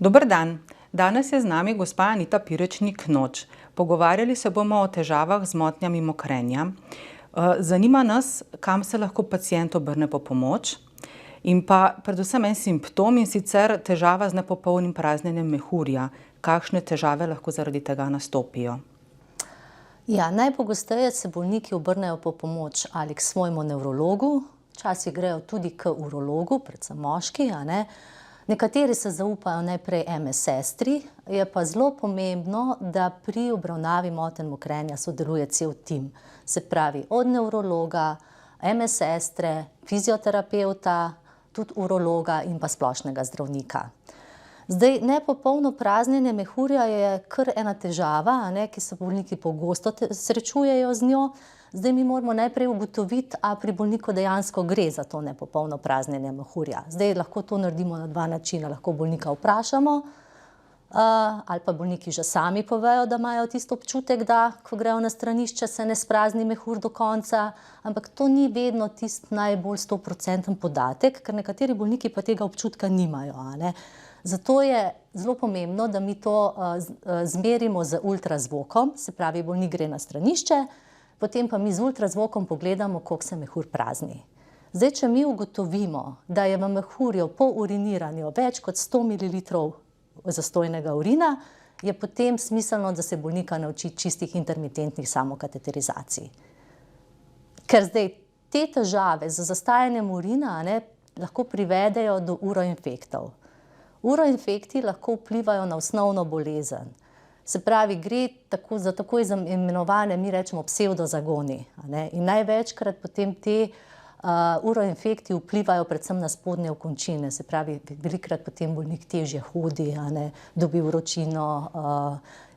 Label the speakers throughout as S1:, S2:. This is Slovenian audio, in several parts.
S1: Dober dan. Danes je z nami gospa Anita Pirečnik-Noč. Pogovarjali se bomo o težavah z motnjami mokrenja. Zanima nas, kam se lahko pacient obrne po pomoč in pa predvsem en simptom, in sicer težava z nepopolnim praznjenjem mehurja. Kakšne težave lahko zaradi tega nastopijo?
S2: Ja, najpogosteje se bolniki obrnejo po pomoč ali k svojemu nevrologu, včasih grejo tudi k urologu, predvsem moški, Nekateri se zaupajo najprej MS sestri, je pa zelo pomembno, da pri obravnavi motenj mokrenja sodeluje cel tim. Se pravi, od nevrologa, MS sestre, fizioterapevta, tudi urologa in pa splošnega zdravnika. Zdaj, nepopolno praznjenje mehurja je kar ena težava, ki se bolniki pogosto srečujejo z njo. Zdaj mi moramo najprej ugotoviti, a pri bolniku dejansko gre za to nepopolno praznjenje mehurja. Zdaj lahko to naredimo na dva načina. Lahko bolnika vprašamo, ali pa bolniki že sami povejo, da imajo tisto občutek, da ko grejo na stranišče, se ne sprazni mehur do konca, ampak to ni vedno tisti najbolj 100% podatek, ker nekateri bolniki pa tega občutka nimajo. Zato je zelo pomembno, da mi to zmerimo z ultrazvokom, se pravi, bolnik gre na stranišče, potem pa mi z ultrazvokom pogledamo, koliko se mehur prazni. Zdaj, če mi ugotovimo, da je v mehurju po uriniranju več kot 100 ml zastojnega urina, je potem smiselno, da se bolnika nauči čistih intermitentnih samokateterizacij. Ker zdaj te težave z zastajanjem urina lahko privedejo do uroinfektov. Uroinfekti lahko vplivajo na osnovno bolezen. Se pravi, gre za tako imenovane, mi rečemo, psevdozagoni. In največkrat potem te uroinfekti vplivajo predvsem na spodnje okončine. Se pravi, velikokrat potem bolnik težje hodi, dobi vročino,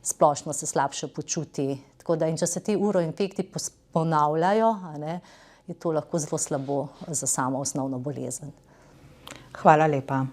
S2: splošno se slabše počuti. Tako da, in če se ti uroinfekti ponavljajo, je to lahko zelo slabo za samo osnovno bolezen.
S1: Hvala lepa.